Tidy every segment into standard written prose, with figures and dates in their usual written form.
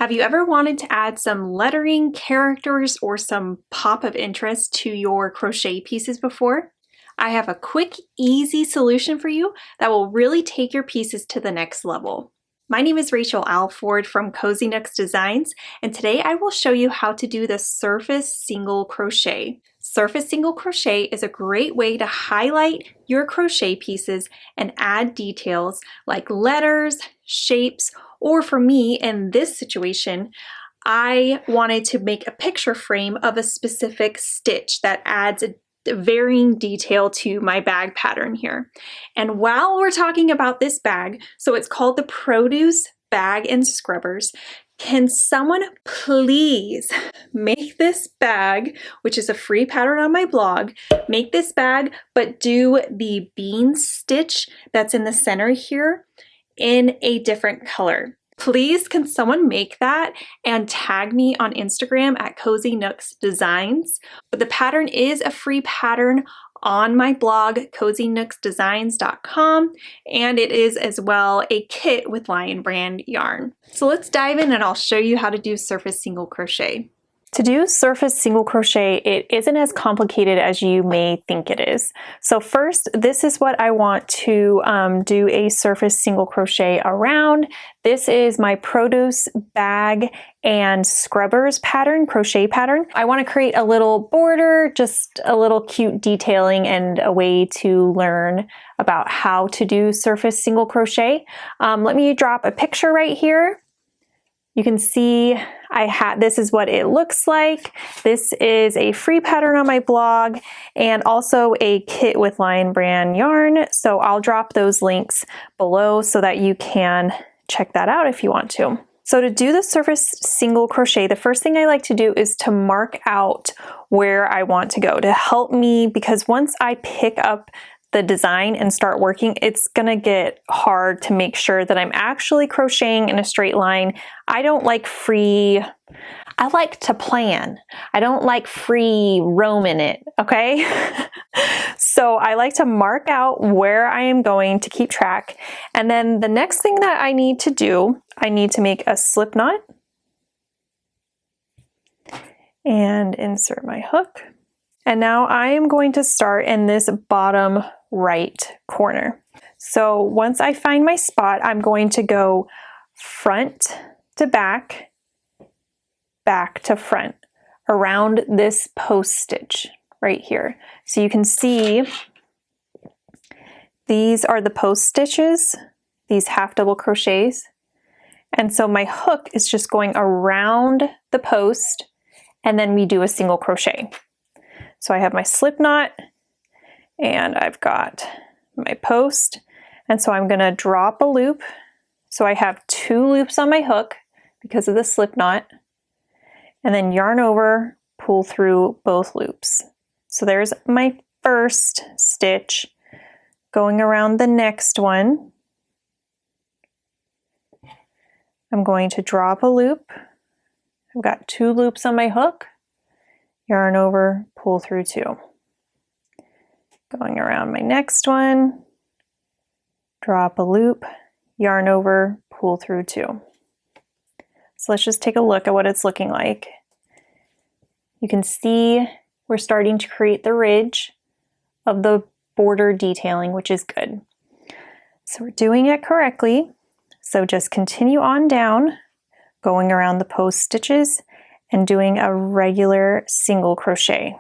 Have you ever wanted to add some lettering, characters, or some pop of interest to your crochet pieces before? I have a quick, easy solution for you that will really take your pieces to the next level. My name is Rachel Alford from Cozy Nooks Designs, and today I will show you how to do the surface single crochet. Surface single crochet is a great way to highlight your crochet pieces and add details like letters, shapes, or for me in this situation, I wanted to make a picture frame of a specific stitch that adds a varying detail to my bag pattern here. And while we're talking about this bag, so it's called the Produce Bag and Scrubbers, can someone please make this bag, which is a free pattern on my blog, make this bag, but do the bean stitch that's in the center here in a different color. Please, can someone make that and tag me on Instagram at Cozy Nooks Designs? But the pattern is a free pattern on my blog, cozynooksdesigns.com, and it is as well a kit with Lion Brand yarn. So let's dive in and I'll show you how to do surface single crochet. To do surface single crochet, it isn't as complicated as you may think it is. So first, this is what I want to do a surface single crochet around. This is my Produce Bag and Scrubbers pattern, crochet pattern. I want to create a little border, just a little cute detailing and a way to learn about how to do surface single crochet. Let me drop a picture right here. You can see this is what it looks like. This is a free pattern on my blog and also a kit with Lion Brand yarn. So I'll drop those links below so that you can check that out if you want to. So to do the surface single crochet, the first thing I like to do is to mark out where I want to go to help me, because once I pick up the design and start working, it's gonna get hard to make sure that I'm actually crocheting in a straight line. I don't like free, I like to plan. I don't like free roam in it, okay? So I like to mark out where I am going to keep track. And then the next thing that I need to do, I need to make a slip knot and insert my hook. And now I am going to start in this bottom right corner. So once I find my spot, I'm going to go front to back, back to front around this post stitch right here. So you can see these are the post stitches, these half double crochets. And so my hook is just going around the post and then we do a single crochet. So I have my slip knot and I've got my post. And so I'm gonna drop a loop. So I have 2 loops on my hook because of the slip knot, and then yarn over, pull through both loops. So there's my first stitch. Going around the next one, I'm going to drop a loop. I've got 2 loops on my hook, yarn over, pull through 2. Going around my next one, drop a loop, yarn over, pull through 2. So let's just take a look at what it's looking like. You can see we're starting to create the ridge of the border detailing, which is good. So we're doing it correctly. So just continue on down, going around the post stitches and doing a regular single crochet.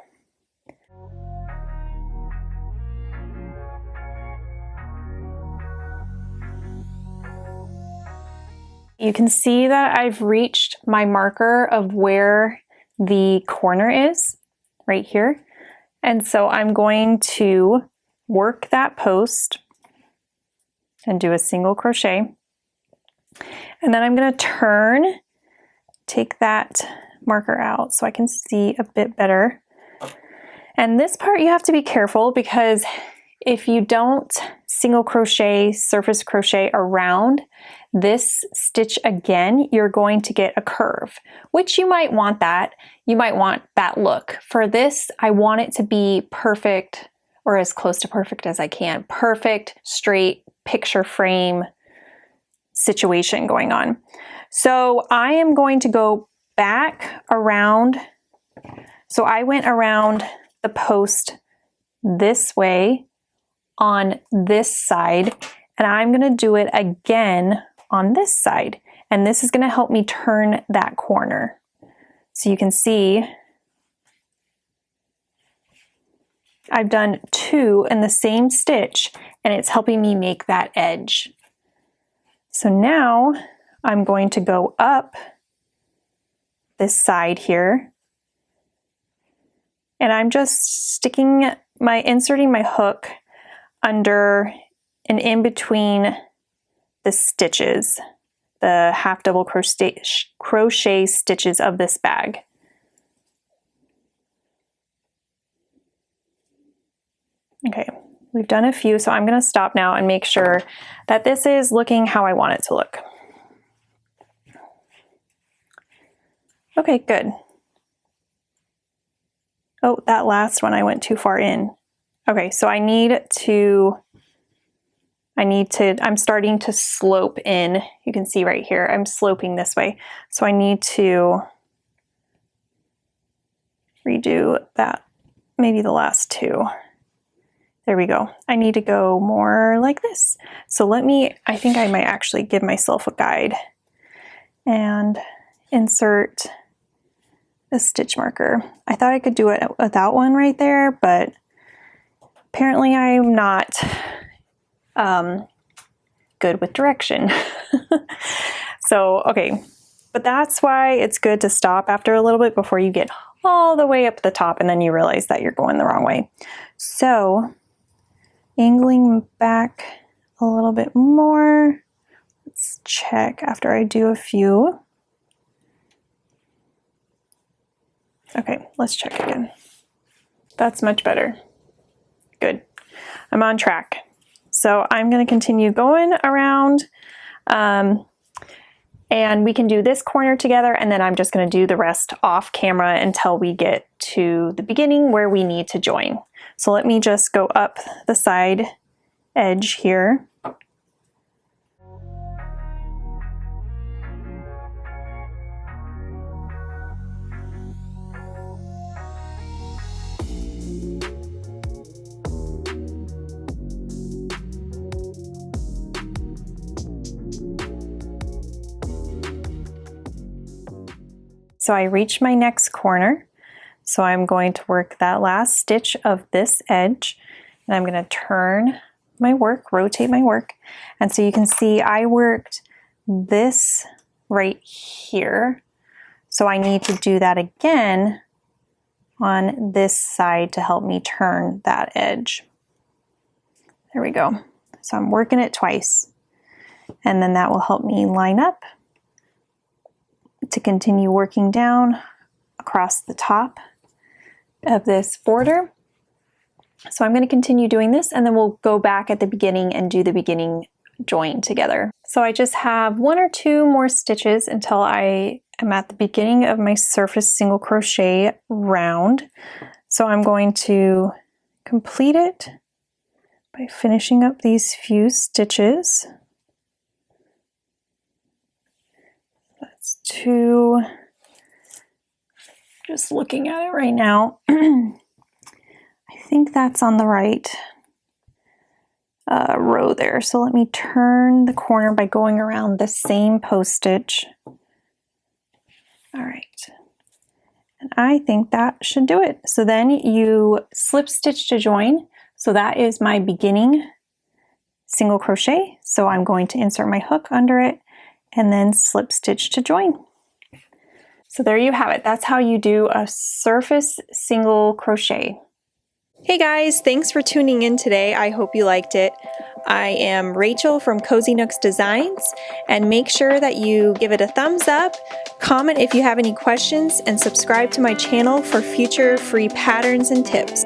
You can see that I've reached my marker of where the corner is, right here. And so I'm going to work that post and do a single crochet. And then I'm going to turn, take that marker out so I can see a bit better. And this part you have to be careful, because if you don't single crochet, surface crochet around this stitch again, you're going to get a curve, which you might want that. You might want that look. For this, I want it to be perfect, or as close to perfect as I can. Perfect, straight, picture frame situation going on. So I am going to go back around. So I went around the post this way on this side, and I'm going to do it again on this side. And this is going to help me turn that corner. So you can see I've done 2 in the same stitch, and it's helping me make that edge. So now I'm going to go up this side here, and I'm just inserting my hook under and in between the stitches, the half double crochet stitches of this bag. Okay, we've done a few, so I'm going to stop now and make sure that this is looking how I want it to look. Okay, good. Oh, that last one I went too far in. Okay, so I'm starting to slope in. You can see right here, I'm sloping this way. So I need to redo that, maybe the last 2. There we go. I need to go more like this. So I think I might actually give myself a guide and insert a stitch marker. I thought I could do it without one right there, but apparently I'm not good with direction. So, okay, but that's why it's good to stop after a little bit before you get all the way up the top and then you realize that you're going the wrong way. So, angling back a little bit more. Let's check after I do a few. Okay, let's check again. That's much better. Good. I'm on track. So I'm going to continue going around, and we can do this corner together, and then I'm just going to do the rest off camera until we get to the beginning where we need to join. So let me just go up the side edge here. So I reached my next corner. So I'm going to work that last stitch of this edge, and I'm going to turn my work, rotate my work. And so you can see I worked this right here. So I need to do that again on this side to help me turn that edge. There we go. So I'm working it twice, and then that will help me line up to continue working down across the top of this border. So I'm going to continue doing this, and then we'll go back at the beginning and do the beginning join together. So I just have 1 or 2 more stitches until I am at the beginning of my surface single crochet round. So I'm going to complete it by finishing up these few stitches. That's 2. Just looking at it right now. I think that's on the right row there. So let me turn the corner by going around the same post stitch. All right. And I think that should do it. So then you slip stitch to join. So that is my beginning single crochet. So I'm going to insert my hook under it and then slip stitch to join. So there you have it. That's how you do a surface single crochet. Hey guys, thanks for tuning in today. I hope you liked it. I am Rachel from Cozy Nooks Designs, and make sure that you give it a thumbs up, comment if you have any questions, and subscribe to my channel for future free patterns and tips.